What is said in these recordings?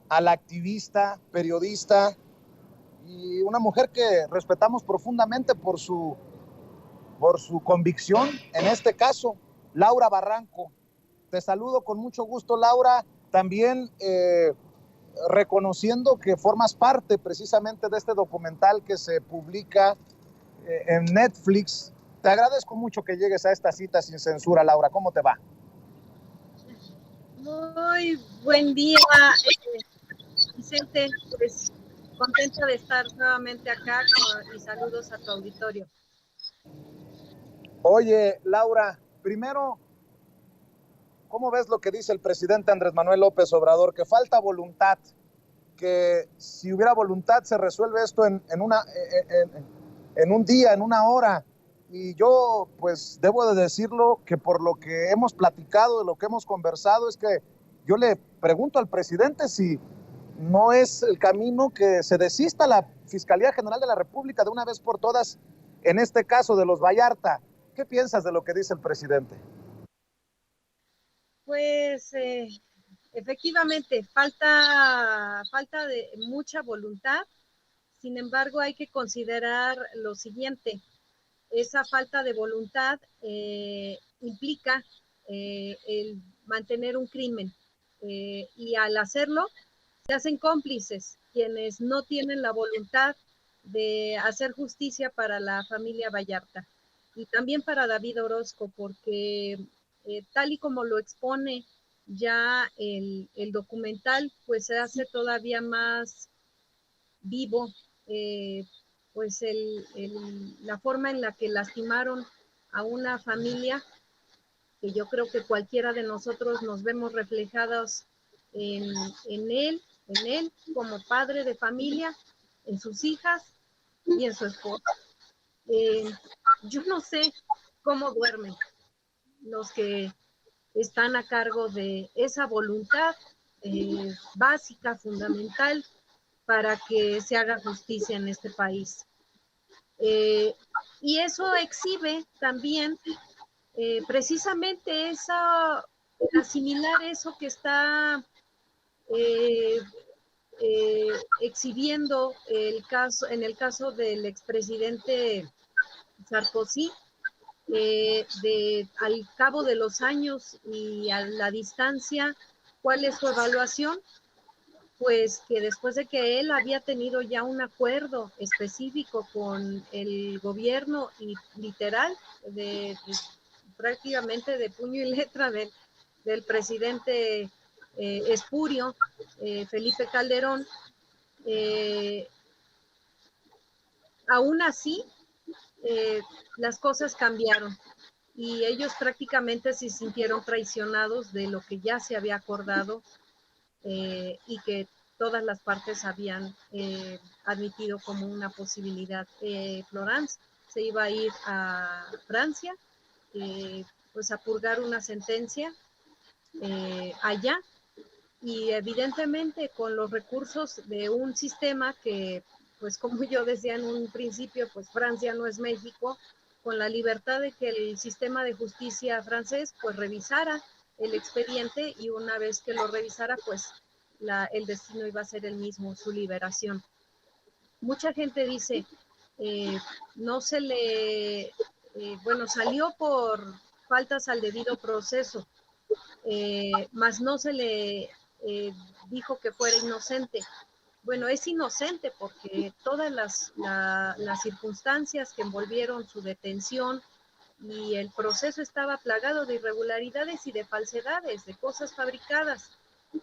a la activista, periodista y una mujer que respetamos profundamente por su convicción, en este caso, Laura Barranco. Te saludo con mucho gusto, Laura, también reconociendo que formas parte precisamente de este documental que se publica en Netflix. Te agradezco mucho que llegues a esta cita sin censura, Laura. ¿Cómo te va? Muy buen día, Vicente. Pues contenta de estar nuevamente acá y saludos a tu auditorio. Oye, Laura, primero, ¿cómo ves lo que dice el presidente Andrés Manuel López Obrador? Que falta voluntad, que si hubiera voluntad se resuelve esto en un día, en una hora. Y yo, pues, debo de decirlo que por lo que hemos platicado, de lo que hemos conversado, es que yo le pregunto al presidente si no es el camino que se desista la Fiscalía General de la República de una vez por todas, en este caso de los Vallarta. ¿Qué piensas de lo que dice el presidente? Pues efectivamente, falta de mucha voluntad. Sin embargo, hay que considerar lo siguiente. Esa falta de voluntad implica el mantener un crimen y al hacerlo se hacen cómplices quienes no tienen la voluntad de hacer justicia para la familia Vallarta y también para David Orozco, porque tal y como lo expone ya el documental, pues se hace todavía más vivo, pues la forma en la que lastimaron a una familia, que yo creo que cualquiera de nosotros nos vemos reflejados en, en él como padre de familia, en sus hijas y en su esposa. Eh, yo no sé cómo duermen los que están a cargo de esa voluntad básica, fundamental, para que se haga justicia en este país. Eh, y eso exhibe también precisamente asimilar eso que está eh, exhibiendo en el caso del expresidente Sarkozy, al cabo de los años y a la distancia, ¿cuál es su evaluación? Pues que después de que él había tenido ya un acuerdo específico con el gobierno y literal, prácticamente de puño y letra del presidente espurio, Felipe Calderón, eh, aún así las cosas cambiaron y ellos prácticamente se sintieron traicionados de lo que ya se había acordado y que todas las partes habían admitido como una posibilidad. Florence se iba a ir a Francia, pues a purgar una sentencia allá, y evidentemente con los recursos de un sistema que, pues como yo decía en un principio, pues Francia no es México, con la libertad de que el sistema de justicia francés pues revisara el expediente y una vez que lo revisara, pues el destino iba a ser el mismo, su liberación. Mucha gente dice, no se le, bueno, salió por faltas al debido proceso, mas no se le dijo que fuera inocente. Bueno, es inocente porque todas las circunstancias que envolvieron su detención y el proceso estaba plagado de irregularidades y de falsedades, de cosas fabricadas.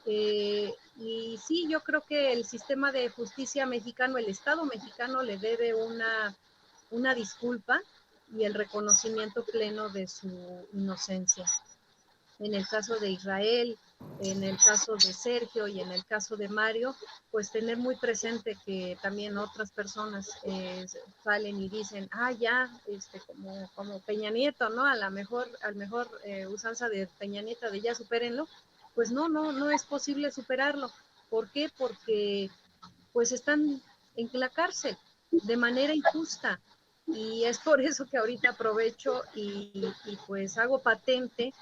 Y sí, yo creo que el sistema de justicia mexicano, el Estado mexicano le debe una disculpa y el reconocimiento pleno de su inocencia. En el caso de Israel, en el caso de Sergio y en el caso de Mario, pues tener muy presente que también otras personas salen y dicen, ya, como Peña Nieto, ¿no? Al mejor usanza de Peña Nieto de ya supérenlo, pues no es posible superarlo. ¿Por qué? Porque pues están en la cárcel de manera injusta. Y es por eso que ahorita aprovecho y pues hago patente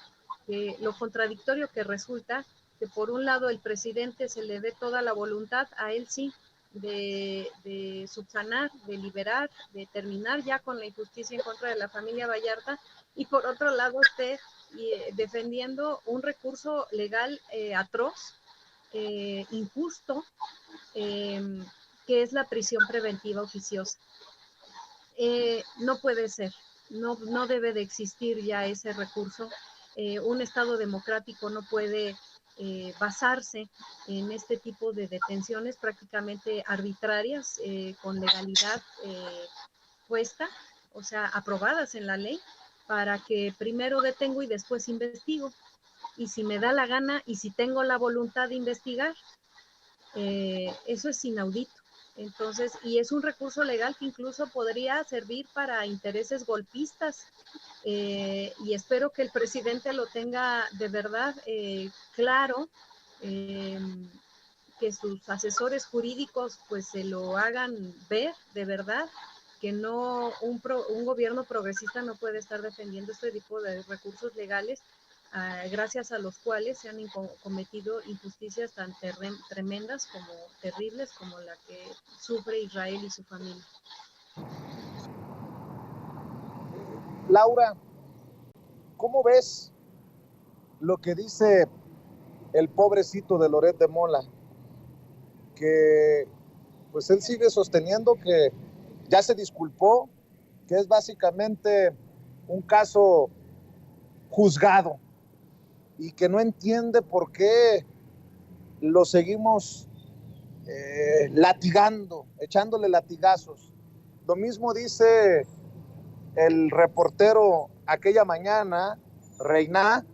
lo contradictorio que resulta que por un lado el presidente se le dé toda la voluntad, a él sí, de subsanar, de liberar, de terminar ya con la injusticia en contra de la familia Vallarta, y por otro lado esté defendiendo un recurso legal atroz, injusto, que es la prisión preventiva oficiosa. No puede ser, no debe de existir ya ese recurso. Un Estado democrático no puede basarse en este tipo de detenciones prácticamente arbitrarias, con legalidad puesta, o sea, aprobadas en la ley, para que primero detengo y después investigo. Y si me da la gana y si tengo la voluntad de investigar, eso es inaudito. Entonces, y es un recurso legal que incluso podría servir para intereses golpistas, y espero que el presidente lo tenga de verdad claro, que sus asesores jurídicos pues se lo hagan ver de verdad, que no un gobierno progresista no puede estar defendiendo este tipo de recursos legales, gracias a los cuales se han cometido injusticias tan tremendas como terribles como la que sufre Israel y su familia. Laura, ¿cómo ves lo que dice el pobrecito de Loret de Mola? Que pues él sigue sosteniendo que ya se disculpó, que es básicamente un caso juzgado y que no entiende por qué lo seguimos latigando, echándole latigazos. Lo mismo dice el reportero aquella mañana, Reina,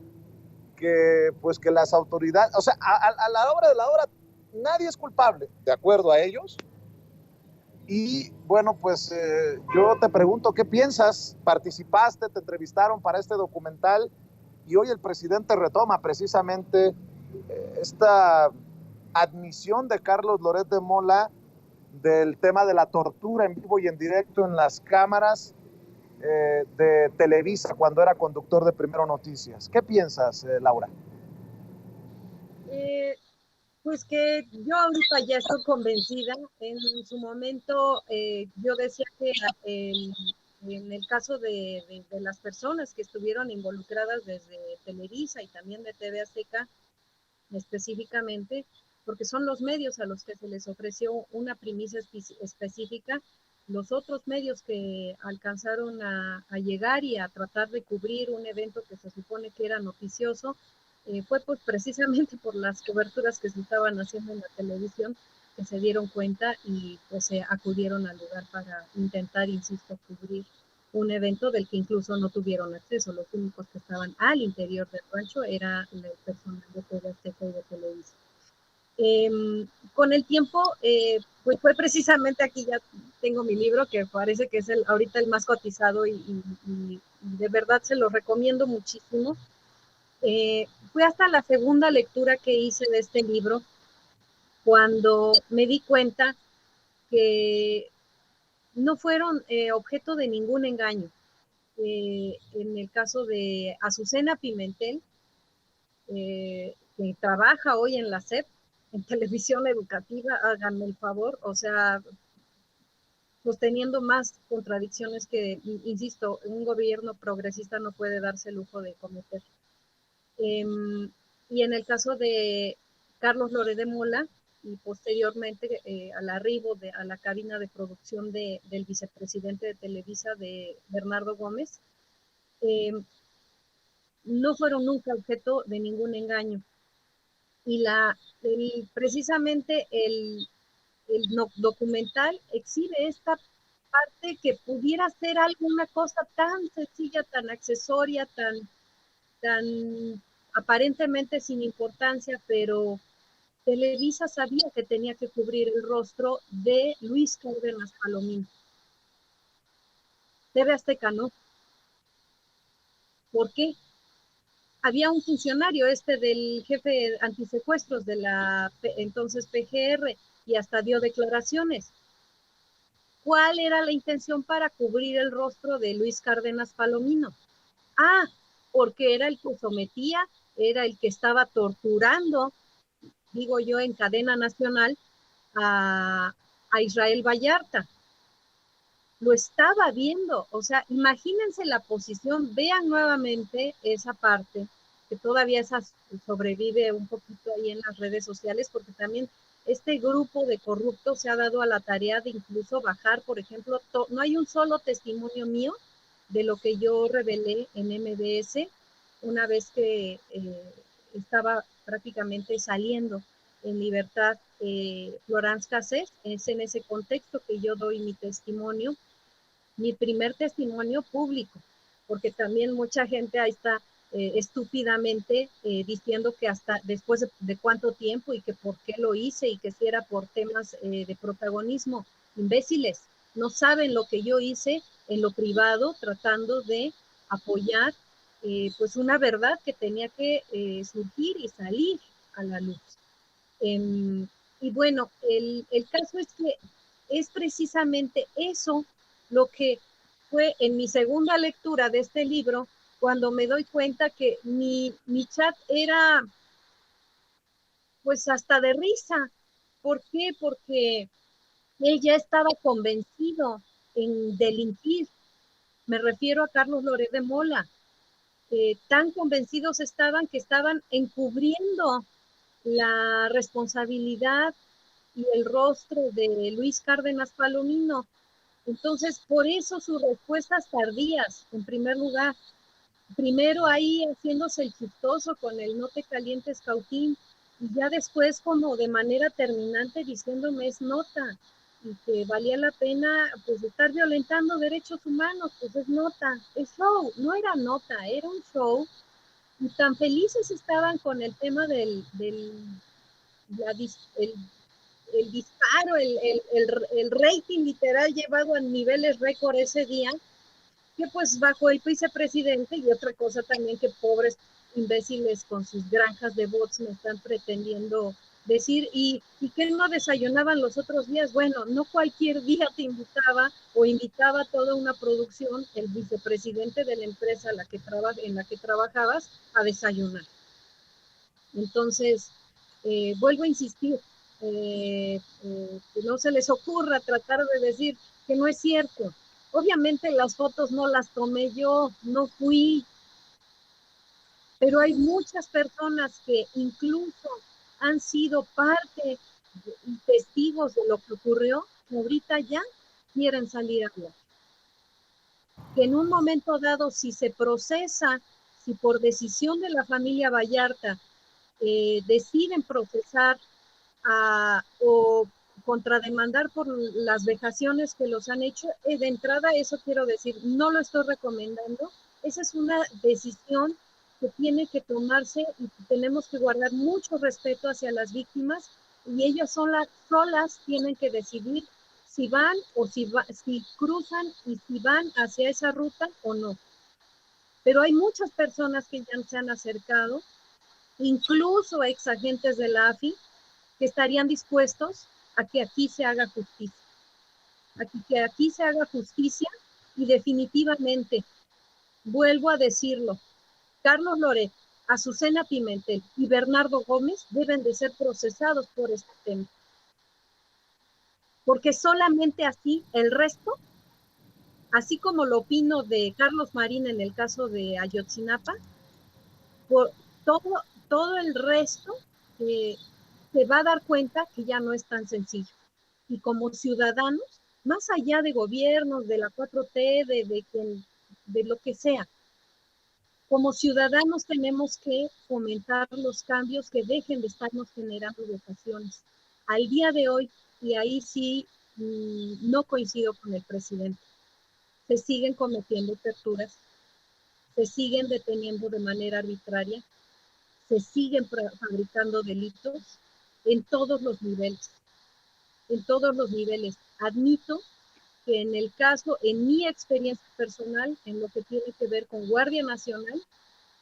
que pues que las autoridades, o sea, a la hora de la hora, nadie es culpable, de acuerdo a ellos. Y bueno, pues yo te pregunto, ¿qué piensas? ¿Participaste, te entrevistaron para este documental? Y hoy el presidente retoma precisamente esta admisión de Carlos Loret de Mola del tema de la tortura en vivo y en directo en las cámaras de Televisa cuando era conductor de Primero Noticias. ¿Qué piensas, Laura? Pues que yo ahorita ya estoy convencida. En su momento yo decía que en el caso de las personas que estuvieron involucradas desde Televisa y también de TV Azteca específicamente, porque son los medios a los que se les ofreció una primicia específica, los otros medios que alcanzaron a llegar y a tratar de cubrir un evento que se supone que era noticioso, fue pues precisamente por las coberturas que se estaban haciendo en la televisión que se dieron cuenta y pues se acudieron al lugar para intentar, insisto, cubrir un evento del que incluso no tuvieron acceso. Los únicos que estaban al interior del rancho era el personal de TV Azteca y de Televisa. Con el tiempo, pues fue precisamente, aquí ya tengo mi libro, que parece que es ahorita el más cotizado y de verdad se lo recomiendo muchísimo. Fue hasta la segunda lectura que hice de este libro cuando me di cuenta que no fueron objeto de ningún engaño. En el caso de Azucena Pimentel, que trabaja hoy en la SEP, en televisión educativa, háganme el favor, o sea, sosteniendo más contradicciones que, insisto, un gobierno progresista no puede darse el lujo de cometer. Y en el caso de Carlos Loret de Mola, y posteriormente al arribo a la cabina de producción del vicepresidente de Televisa, de Bernardo Gómez, no fueron nunca objeto de ningún engaño. Y precisamente el documental exhibe esta parte que pudiera ser alguna cosa tan sencilla, tan accesoria, tan aparentemente sin importancia, pero Televisa sabía que tenía que cubrir el rostro de Luis Cárdenas Palomino. TV Azteca no. ¿Por qué? Había un funcionario, del jefe antisecuestros de la entonces PGR, y hasta dio declaraciones. ¿Cuál era la intención para cubrir el rostro de Luis Cárdenas Palomino? Porque era el que sometía, era el que estaba torturando digo yo, en cadena nacional a Israel Vallarta. Lo estaba viendo, o sea, imagínense la posición, vean nuevamente esa parte, que todavía esa sobrevive un poquito ahí en las redes sociales, porque también este grupo de corruptos se ha dado a la tarea de incluso bajar, por ejemplo, no hay un solo testimonio mío de lo que yo revelé en MBS una vez que estaba prácticamente saliendo en libertad Florence Cassés. Es en ese contexto que yo doy mi testimonio, mi primer testimonio público, porque también mucha gente ahí está estúpidamente diciendo que hasta después de cuánto tiempo y que por qué lo hice y que si era por temas de protagonismo. Imbéciles, no saben lo que yo hice en lo privado tratando de apoyar pues una verdad que tenía que surgir y salir a la luz. Y bueno, el caso es que es precisamente eso lo que fue en mi segunda lectura de este libro, cuando me doy cuenta que mi chat era pues hasta de risa. ¿Por qué? Porque él ya estaba convencido en delinquir. Me refiero a Carlos Loret de Mola. Tan convencidos que estaban encubriendo la responsabilidad y el rostro de Luis Cárdenas Palomino. Entonces, por eso sus respuestas tardías, en primer lugar. Primero ahí haciéndose el chistoso con el no te calientes cautín, y ya después como de manera terminante diciéndome es nota, y que valía la pena pues estar violentando derechos humanos, pues es nota, es show, no era nota, era un show, y tan felices estaban con el tema el disparo, el rating literal llevado a niveles récord ese día, que pues bajo el vicepresidente, y otra cosa también que pobres imbéciles con sus granjas de bots me están pretendiendo decir, y que no desayunaban los otros días. Bueno, no cualquier día te invitaba o invitaba a toda una producción el vicepresidente de la empresa en la que trabajabas a desayunar. Entonces, vuelvo a insistir, que no se les ocurra tratar de decir que no es cierto. Obviamente las fotos no las tomé yo, no fui, pero hay muchas personas que incluso han sido parte y testigos de lo que ocurrió, que ahorita ya quieren salir a hablar. Que en un momento dado, si se procesa, si por decisión de la familia Vallarta deciden procesar o contrademandar por las vejaciones que los han hecho, de entrada eso quiero decir, no lo estoy recomendando, esa es una decisión que tiene que tomarse y tenemos que guardar mucho respeto hacia las víctimas, y ellas solas tienen que decidir si van o si cruzan y si van hacia esa ruta o no. Pero hay muchas personas que ya se han acercado, incluso ex agentes de la AFI, que estarían dispuestos a que aquí se haga justicia. Que aquí se haga justicia, y definitivamente, vuelvo a decirlo, Carlos Loret, Azucena Pimentel y Bernardo Gómez deben de ser procesados por este tema. Porque solamente así el resto, así como lo opino de Carlos Marín en el caso de Ayotzinapa, por todo el resto se va a dar cuenta que ya no es tan sencillo. Y como ciudadanos, más allá de gobiernos, de la 4T, de lo que sea, como ciudadanos tenemos que fomentar los cambios que dejen de estarnos generando vejaciones. Al día de hoy, y ahí sí no coincido con el presidente, se siguen cometiendo torturas, se siguen deteniendo de manera arbitraria, se siguen fabricando delitos en todos los niveles. En todos los niveles. Admito que en el caso, en mi experiencia personal, en lo que tiene que ver con Guardia Nacional,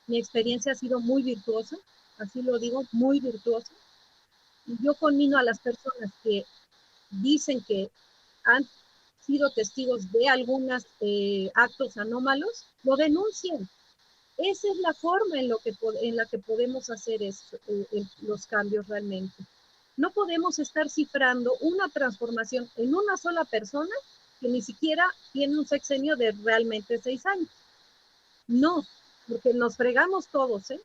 mi experiencia ha sido muy virtuosa, así lo digo, muy virtuosa. Y yo conmino a las personas que dicen que han sido testigos de algunos actos anómalos, lo denuncien. Esa es la forma en la que podemos hacer los cambios realmente. No podemos estar cifrando una transformación en una sola persona que ni siquiera tiene un sexenio de realmente 6 años. No, porque nos fregamos todos, ¿eh?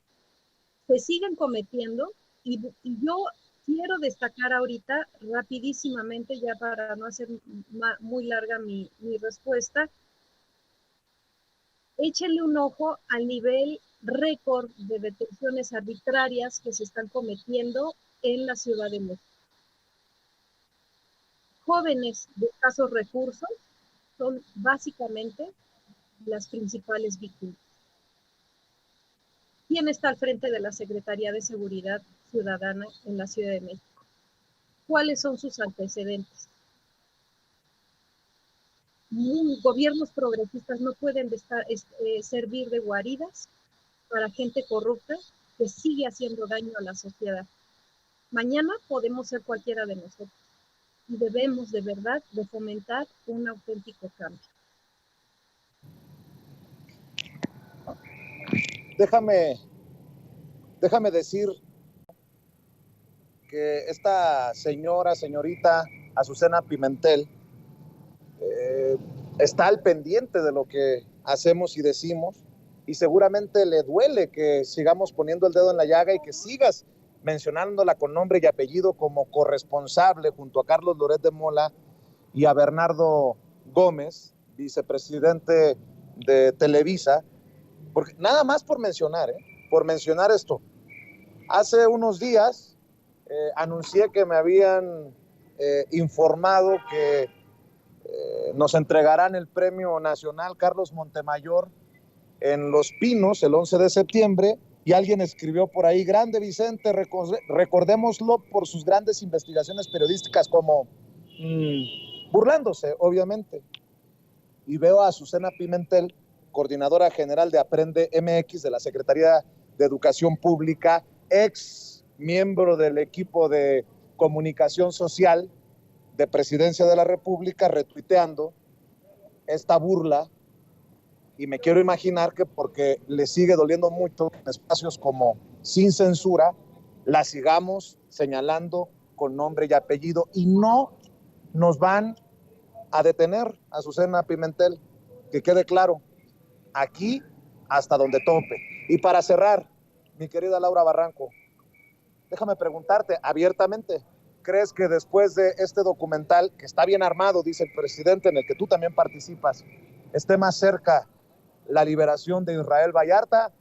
Se siguen cometiendo y yo quiero destacar ahorita rapidísimamente, ya para no hacer muy larga mi respuesta, échenle un ojo al nivel récord de detenciones arbitrarias que se están cometiendo en la Ciudad de México. Jóvenes de escasos recursos son básicamente las principales víctimas. ¿Quién está al frente de la Secretaría de Seguridad Ciudadana en la Ciudad de México? ¿Cuáles son sus antecedentes? Gobiernos progresistas no pueden servir de guaridas para gente corrupta que sigue haciendo daño a la sociedad. Mañana podemos ser cualquiera de nosotros y debemos de verdad de fomentar un auténtico cambio. Déjame decir que esta señorita Azucena Pimentel, está al pendiente de lo que hacemos y decimos, y seguramente le duele que sigamos poniendo el dedo en la llaga y que sigas mencionándola con nombre y apellido como corresponsable junto a Carlos Loret de Mola y a Bernardo Gómez, vicepresidente de Televisa, porque nada más por mencionar esto. Hace unos días anuncié que me habían informado que nos entregarán el Premio Nacional Carlos Montemayor en Los Pinos el 11 de septiembre y alguien escribió por ahí, grande Vicente, recordémoslo por sus grandes investigaciones periodísticas, como burlándose, obviamente. Y veo a Azucena Pimentel, coordinadora general de Aprende MX de la Secretaría de Educación Pública, ex miembro del equipo de comunicación social de Presidencia de la República, retuiteando esta burla, y me quiero imaginar que porque le sigue doliendo mucho en espacios como Sin Censura, la sigamos señalando con nombre y apellido, y no nos van a detener, Azucena Pimentel, que quede claro, aquí hasta donde tope. Y para cerrar, mi querida Laura Barranco, déjame preguntarte abiertamente, ¿crees que después de este documental, que está bien armado, dice el presidente, en el que tú también participas, esté más cerca la liberación de Israel Vallarta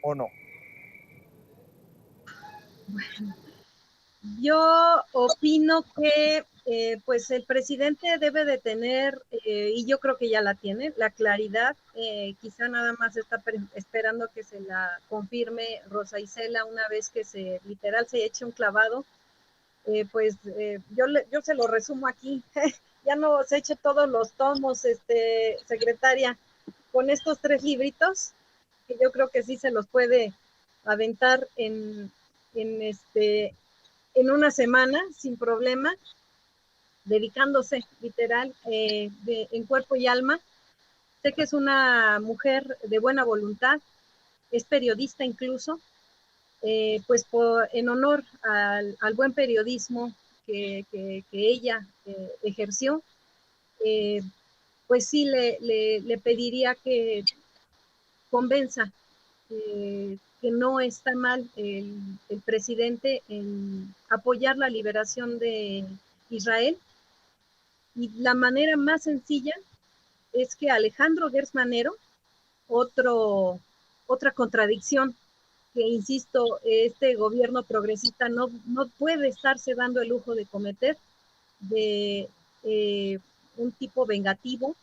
o no? Yo opino que pues el presidente debe de tener, y yo creo que ya la tiene, la claridad, quizá nada más está esperando que se la confirme Rosa Isela una vez que literal se eche un clavado, yo se lo resumo aquí, ya no se eche todos los tomos, secretaria, con estos 3 libritos, que yo creo que sí se los puede aventar en una semana sin problema, dedicándose literal en cuerpo y alma. Sé que es una mujer de buena voluntad, es periodista incluso, en honor al buen periodismo que ella ejerció, pues sí le pediría que convenza que no está mal el presidente en apoyar la liberación de Israel. Y la manera más sencilla es que Alejandro Gertz Manero, otra contradicción que, insisto, este gobierno progresista no puede estarse dando el lujo de cometer, de un tipo vengativo,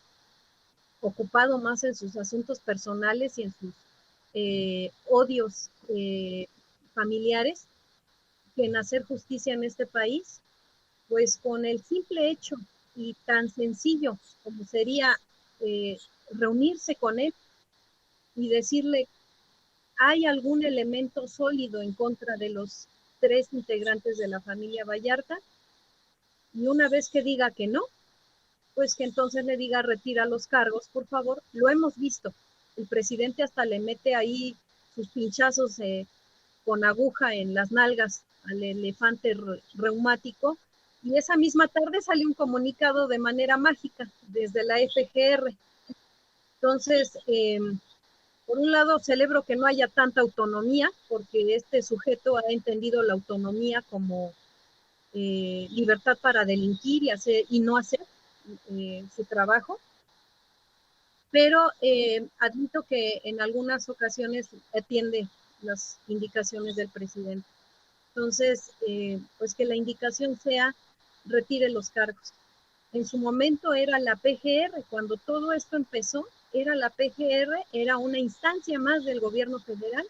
ocupado más en sus asuntos personales y en sus odios familiares, que en hacer justicia en este país, pues con el simple hecho y tan sencillo como sería reunirse con él y decirle, ¿hay algún elemento sólido en contra de los 3 integrantes de la familia Vallarta? Y una vez que diga que no, pues que entonces le diga, retira los cargos, por favor. Lo hemos visto. el presidente hasta le mete ahí sus pinchazos con aguja en las nalgas al elefante reumático, y esa misma tarde salió un comunicado de manera mágica desde la FGR. Entonces, por un lado, celebro que no haya tanta autonomía, porque este sujeto ha entendido la autonomía como libertad para delinquir y no hacer su trabajo, pero admito que en algunas ocasiones atiende las indicaciones del presidente. Entonces, pues que la indicación sea retire los cargos. En su momento era la PGR, cuando todo esto empezó, era la PGR, era una instancia más del gobierno federal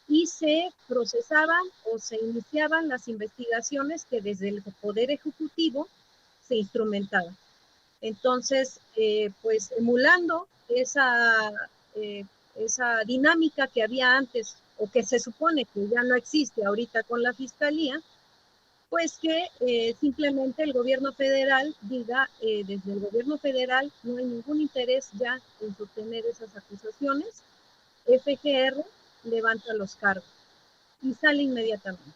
y se procesaban o se iniciaban las investigaciones que desde el Poder Ejecutivo se instrumentaban. Entonces, pues emulando esa dinámica que había antes o que se supone que ya no existe ahorita con la Fiscalía, pues que simplemente el gobierno federal diga, desde el gobierno federal no hay ningún interés ya en sostener esas acusaciones, FGR levanta los cargos y sale inmediatamente.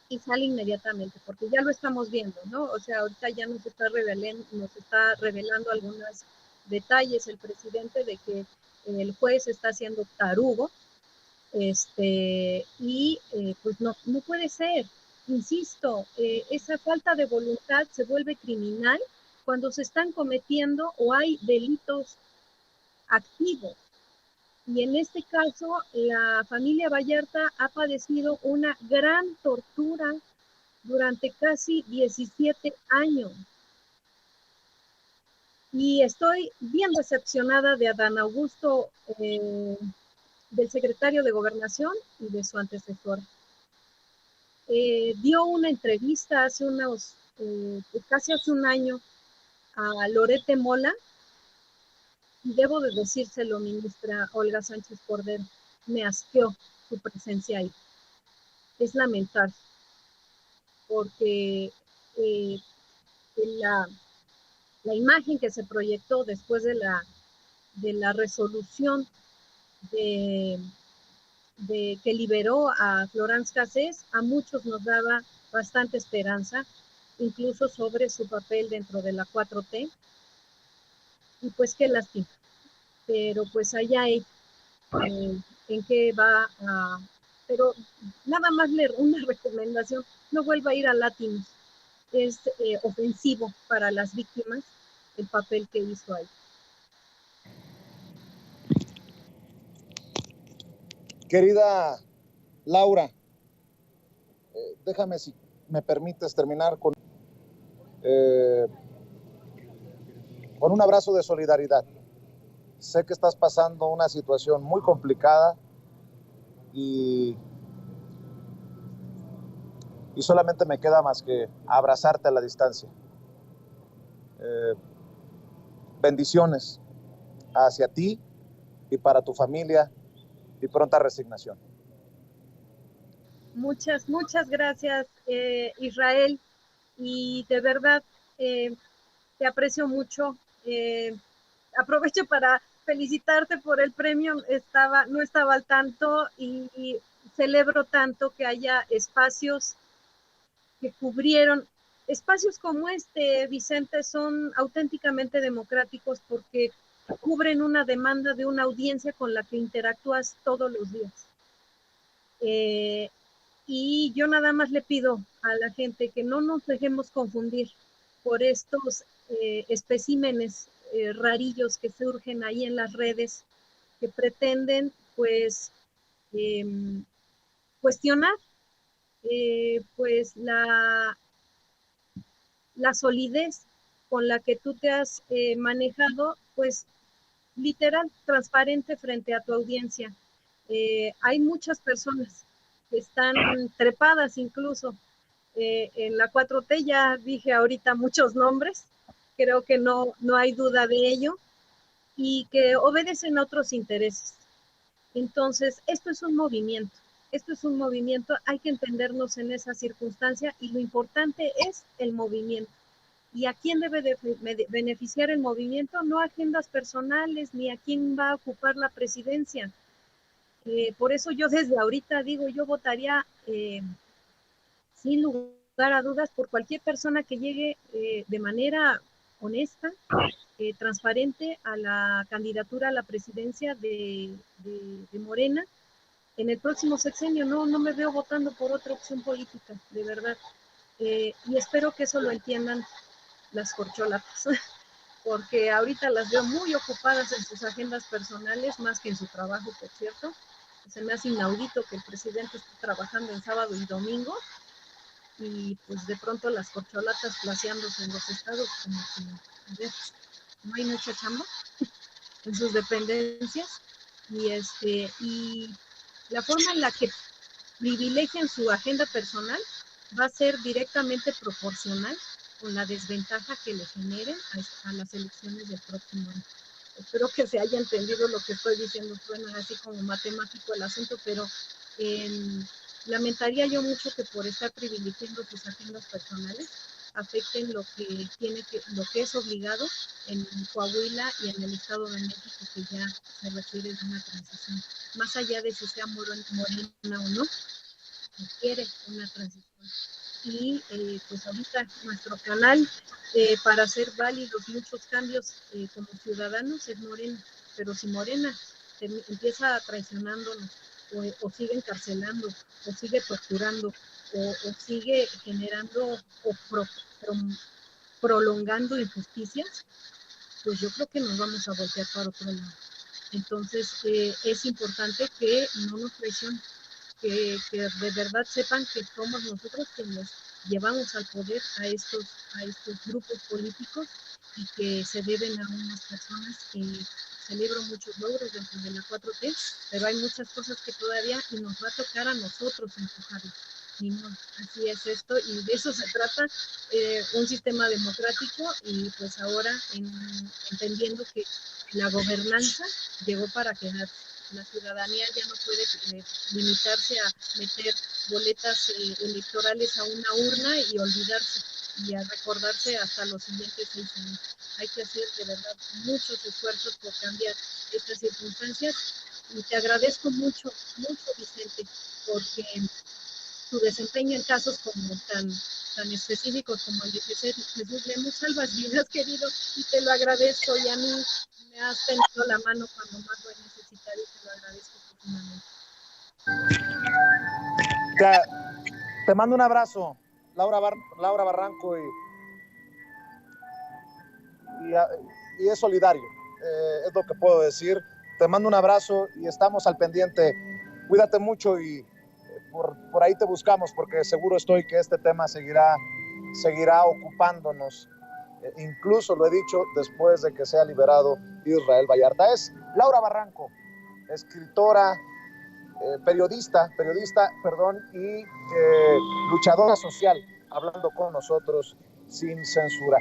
Y sale inmediatamente, porque ya lo estamos viendo, ¿no? O sea, ahorita ya nos está revelando algunos detalles el presidente de que el juez está haciendo tarugo, y pues no puede ser. Insisto, esa falta de voluntad se vuelve criminal cuando se están cometiendo o hay delitos activos. Y en este caso, la familia Vallarta ha padecido una gran tortura durante casi 17 años. Y estoy bien decepcionada de Adán Augusto, del secretario de Gobernación y de su antecesor. Dio una entrevista casi hace un año a Lorete Mola, y debo de decírselo, ministra Olga Sánchez Cordero, me asqueó su presencia ahí. Es lamentable, porque la imagen que se proyectó después de la resolución que liberó a Florence Cassés, a muchos nos daba bastante esperanza, incluso sobre su papel dentro de la 4T, y pues qué lástima, pero pues allá hay en qué va a... Pero nada más una recomendación, no vuelva a ir a Latinos, es ofensivo para las víctimas el papel que hizo ahí. Querida Laura, déjame, si me permites, terminar con un abrazo de solidaridad. Sé que estás pasando una situación muy complicada y solamente me queda más que abrazarte a la distancia. Bendiciones hacia ti y para tu familia y pronta resignación. Muchas, muchas gracias, Israel, y de verdad te aprecio mucho. Aprovecho para felicitarte por el premio, no estaba al tanto y celebro tanto que haya espacios que cubrieron. Espacios como este, Vicente, son auténticamente democráticos porque cubren una demanda de una audiencia con la que interactúas todos los días. Y yo nada más le pido a la gente que no nos dejemos confundir por estos especímenes rarillos que surgen ahí en las redes, que pretenden pues cuestionar pues la solidez con la que tú te has manejado, pues literal, transparente frente a tu audiencia. Hay muchas personas que están trepadas incluso en la 4T, ya dije ahorita muchos nombres, creo que no hay duda de ello, y que obedecen a otros intereses. Entonces, esto es un movimiento, hay que entendernos en esa circunstancia y lo importante es el movimiento. ¿Y a quién debe de beneficiar el movimiento? No agendas personales, ni a quién va a ocupar la presidencia. Por eso yo desde ahorita digo, yo votaría sin lugar a dudas por cualquier persona que llegue de manera honesta, transparente a la candidatura a la presidencia de Morena en el próximo sexenio. No me veo votando por otra opción política, de verdad. Y espero que eso lo entiendan las corcholatas, porque ahorita las veo muy ocupadas en sus agendas personales, más que en su trabajo, por cierto. Se me hace inaudito que el presidente esté trabajando en sábado y domingo, y pues de pronto las corcholatas placeándose en los estados, como que no hay mucha chamba en sus dependencias, y la forma en la que privilegian su agenda personal va a ser directamente proporcional con la desventaja que le generen a las elecciones del próximo año. Espero que se haya entendido lo que estoy diciendo. Suena así como matemático el asunto, pero lamentaría yo mucho que por estar privilegiando sus agendas personales afecten lo que es obligado en Coahuila y en el Estado de México, que ya se requiere de una transición. Más allá de si sea Morena o no, requiere una transición. Y pues ahorita nuestro canal para hacer válidos muchos cambios como ciudadanos es Morena, pero si Morena empieza traicionándonos o sigue encarcelando o sigue torturando o sigue generando o prolongando injusticias, pues yo creo que nos vamos a voltear para otro lado. Entonces es importante que no nos traicionen, que de verdad sepan que somos nosotros quienes llevamos al poder a estos grupos políticos, y que se deben a unas personas que celebro muchos logros dentro de la 4T, pero hay muchas cosas que todavía y nos va a tocar a nosotros empujarlas. Y no, así es esto, y de eso se trata un sistema democrático, y pues ahora entendiendo que la gobernanza llegó para quedarse. La ciudadanía ya no puede limitarse a meter boletas electorales a una urna y olvidarse y a recordarse hasta los siguientes 6 años. Hay que hacer de verdad muchos esfuerzos por cambiar estas circunstancias, y te agradezco mucho, Vicente, porque tu desempeño en casos como tan específicos como el de Jesús Lemus salvas vidas, querido, y te lo agradezco, y a mí me has tendido la mano cuando más lo he necesitado, y te lo agradezco profundamente. Te mando un abrazo, Laura Barranco, y es solidario, es lo que puedo decir. Te mando un abrazo y estamos al pendiente. Cuídate mucho, y por ahí te buscamos, porque seguro estoy que este tema seguirá ocupándonos. Incluso lo he dicho, después de que sea liberado Israel Vallarta. Es Laura Barranco, escritora, periodista, y luchadora social, hablando con nosotros sin censura.